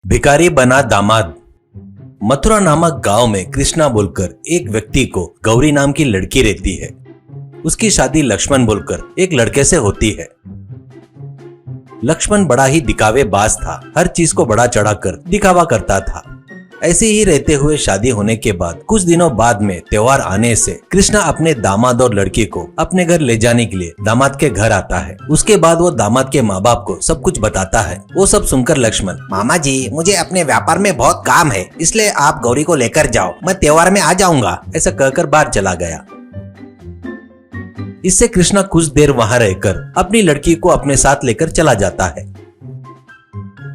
भिखारी बना दामाद। मथुरा नामक गांव में कृष्णा बोलकर एक व्यक्ति को गौरी नाम की लड़की रहती है। उसकी शादी लक्ष्मण बोलकर एक लड़के से होती है। लक्ष्मण बड़ा ही दिखावेबाज था, हर चीज को बड़ा चढ़ाकर दिखावा करता था। ऐसे ही रहते हुए शादी होने के बाद कुछ दिनों बाद में त्योहार आने से कृष्णा अपने दामाद और लड़की को अपने घर ले जाने के लिए दामाद के घर आता है। उसके बाद वो दामाद के माँ बाप को सब कुछ बताता है। वो सब सुनकर लक्ष्मण, मामा जी, मुझे अपने व्यापार में बहुत काम है, इसलिए आप गौरी को लेकर जाओ, मैं त्योहार में आ जाऊंगा, ऐसा कहकर बाहर चला गया। इससे कृष्णा कुछ देर वहां रहकर अपनी लड़की को अपने साथ लेकर चला जाता है।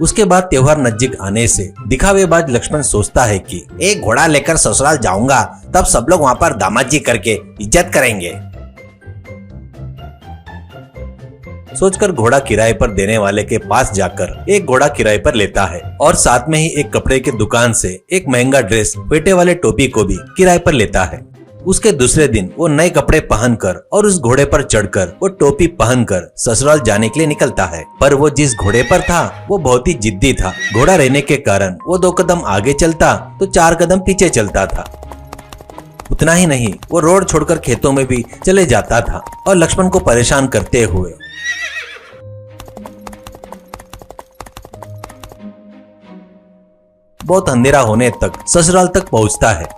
उसके बाद त्योहार नजदीक आने से दिखावेबाज लक्ष्मण सोचता है कि एक घोड़ा लेकर ससुराल जाऊंगा, तब सब लोग वहाँ पर दामाद जी करके इज्जत करेंगे। सोचकर घोड़ा किराए पर देने वाले के पास जाकर एक घोड़ा किराए पर लेता है और साथ में ही एक कपड़े की दुकान से एक महंगा ड्रेस, पेटे वाले टोपी को भी किराए पर लेता है। उसके दूसरे दिन वो नए कपड़े पहनकर और उस घोड़े पर चढ़कर वो टोपी पहनकर ससुराल जाने के लिए निकलता है। पर वो जिस घोड़े पर था वो बहुत ही जिद्दी था। घोड़ा रहने के कारण वो 2 कदम आगे चलता तो 4 कदम पीछे चलता था। उतना ही नहीं, वो रोड छोड़कर खेतों में भी चले जाता था और लक्ष्मण को परेशान करते हुए बहुत अंधेरा होने तक ससुराल तक पहुंचता है।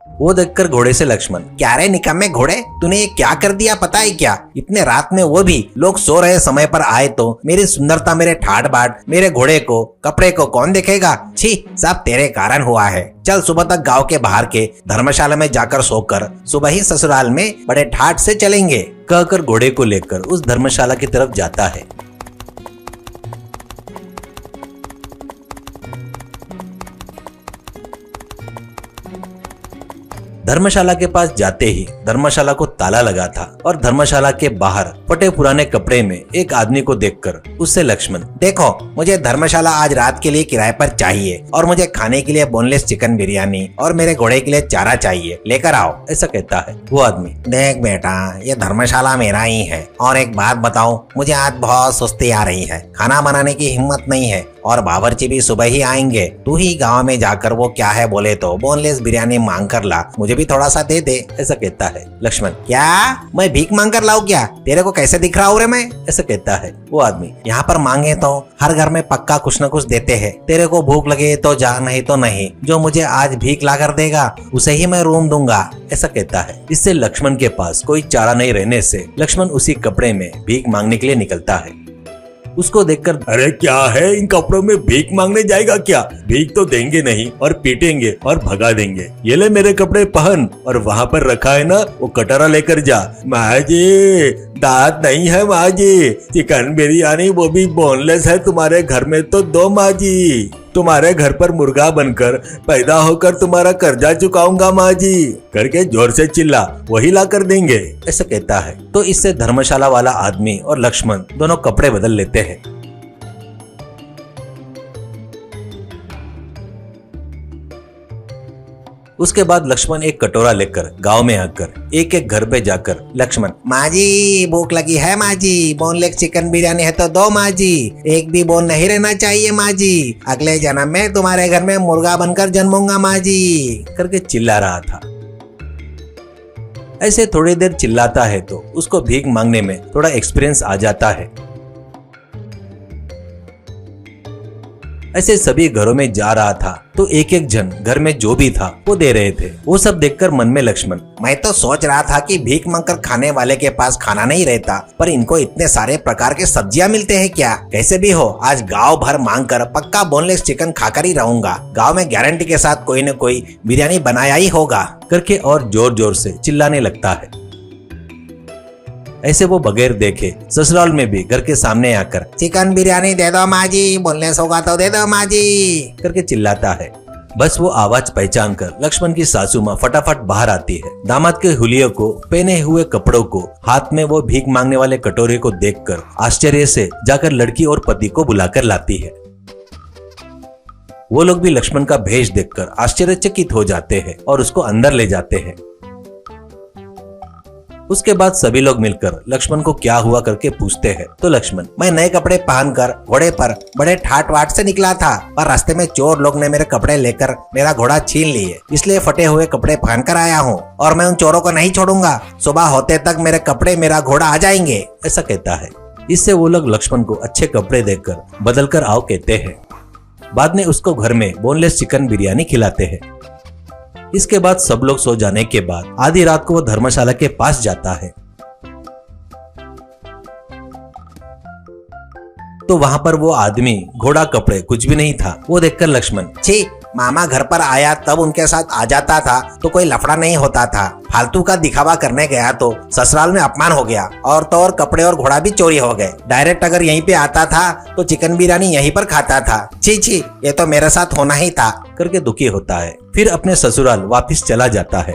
वो देखकर घोड़े से लक्ष्मण, क्या रे निकम्मे घोड़े, तूने ये क्या कर दिया पता है क्या? इतने रात में वो भी लोग सो रहे समय पर आए तो मेरी सुंदरता, मेरे ठाट बाट, मेरे घोड़े को, कपड़े को कौन देखेगा? छी, सब तेरे कारण हुआ है। चल सुबह तक गांव के बाहर के धर्मशाला में जाकर सोकर सुबह ही ससुराल में बड़े ठाट से चलेंगे, कहकर घोड़े को लेकर उस धर्मशाला की तरफ जाता है। धर्मशाला के पास जाते ही धर्मशाला को ताला लगा था और धर्मशाला के बाहर फटे पुराने कपड़े में एक आदमी को देखकर उससे लक्ष्मण, देखो, मुझे धर्मशाला आज रात के लिए किराए पर चाहिए और मुझे खाने के लिए बोनलेस चिकन बिरयानी और मेरे घोड़े के लिए चारा चाहिए, लेकर आओ, ऐसा कहता है। वो आदमी, देख बेटा, ये धर्मशाला मेरा ही है और एक बात बताऊं, मुझे आज बहुत सुस्ती आ रही है, खाना बनाने की हिम्मत नहीं है और बावर्ची भी सुबह ही आएंगे। तू ही गांव में जाकर वो क्या है बोले तो बोनलेस बिरयानी मांग कर ला, मुझे भी थोड़ा सा दे दे, ऐसा कहता है। लक्ष्मण, क्या मैं भीख मांग कर लाऊं क्या? तेरे को कैसे दिख रहा हूँ रे मैं? ऐसा कहता है। वो आदमी, यहाँ पर मांगे तो हर घर में पक्का कुछ न कुछ देते हैं, तेरे को भूख लगे तो जा, नहीं तो नहीं, जो मुझे आज भीख ला कर देगा उसे ही मैं रूम दूंगा, ऐसा कहता है। इससे लक्ष्मण के पास कोई चारा नहीं रहने से लक्ष्मण उसी कपड़े में भीख मांगने के लिए निकलता है। उसको देखकर, अरे क्या है, इन कपड़ों में भीख मांगने जाएगा क्या? भीख तो देंगे नहीं और पीटेंगे और भगा देंगे। ये ले मेरे कपड़े पहन और वहाँ पर रखा है ना वो कटोरा लेकर जा। माँ जी, दांत नहीं है माँ जी, चिकन बिरयानी वो भी बोनलेस है, तुम्हारे घर में तो दो माँ जी, तुम्हारे घर पर मुर्गा बनकर पैदा होकर तुम्हारा कर्जा चुकाऊंगा माँ जी, करके जोर से चिल्ला, वही ला कर देंगे, ऐसा कहता है। तो इससे धर्मशाला वाला आदमी और लक्ष्मण दोनों कपड़े बदल लेते हैं। उसके बाद लक्ष्मण एक कटोरा लेकर गांव में आकर एक एक घर पे जाकर लक्ष्मण, माँ जी भूख लगी है माँ जी, बोनलेस चिकन बिरयानी है तो दो माँ जी, एक भी बोन नहीं रहना चाहिए माँ जी, अगले जन्म में तुम्हारे घर में मुर्गा बनकर जन्मूंगा माँ जी, करके चिल्ला रहा था। ऐसे थोड़ी देर चिल्लाता है तो उसको भीख मांगने में थोड़ा एक्सपीरियंस आ जाता है। ऐसे सभी घरों में जा रहा था तो एक एक जन घर में जो भी था वो दे रहे थे। वो सब देखकर मन में लक्ष्मण, मैं तो सोच रहा था कि भीख मांगकर खाने वाले के पास खाना नहीं रहता, पर इनको इतने सारे प्रकार के सब्जियां मिलते हैं क्या? कैसे भी हो, आज गांव भर मांग कर पक्का बोनलेस चिकन खाकर ही रहूंगा, गांव में गारंटी के साथ कोई न कोई बिरयानी बनाया ही होगा, करके और जोर जोर से चिल्लाने लगता है। ऐसे वो बगैर देखे ससुराल में भी घर के सामने आकर, चिकन बिरयानी दे दो माँ जी, बोनलेस होगा तो दे दो माँ जी, करके चिल्लाता है। बस वो आवाज पहचान कर लक्ष्मण की सासू माँ फटाफट बाहर आती है। दामाद के हुलिये को, पहने हुए कपड़ों को, हाथ में वो भीख मांगने वाले कटोरे को देखकर आश्चर्य से जाकर लड़की और पति को बुलाकर लाती है। वो लोग भी लक्ष्मण का भेष देखकर आश्चर्यचकित हो जाते हैं और उसको अंदर ले जाते हैं। उसके बाद सभी लोग मिलकर लक्ष्मण को क्या हुआ करके पूछते हैं तो लक्ष्मण, मैं नए कपड़े पहनकर घोड़े पर बड़े ठाट वाट से निकला था, पर रास्ते में चोर लोग ने मेरे कपड़े लेकर मेरा घोड़ा छीन लिए, इसलिए फटे हुए कपड़े पहनकर आया हूँ और मैं उन चोरों को नहीं छोड़ूंगा। सुबह होते तक मेरे कपड़े मेरा घोड़ा आ जाएंगे, ऐसा कहता है। इससे वो लोग लक्ष्मण को अच्छे कपड़े देकर बदलकर आओ कहते हैं। बाद में उसको घर में बोनलेस चिकन बिरयानी खिलाते हैं। इसके बाद सब लोग सो जाने के बाद आधी रात को वो धर्मशाला के पास जाता है तो वहां पर वो आदमी, घोड़ा, कपड़े कुछ भी नहीं था। वो देखकर लक्ष्मण, छी, मामा घर पर आया तब उनके साथ आ जाता था तो कोई लफड़ा नहीं होता था, फालतू का दिखावा करने गया तो ससुराल में अपमान हो गया और तो और कपड़े और घोड़ा भी चोरी हो गए। डायरेक्ट अगर यहीं पे आता था तो चिकन बिरयानी यहीं पर खाता था। छी छी, ये तो मेरे साथ होना ही था करके दुखी होता है। फिर अपने ससुराल वापिस चला जाता है।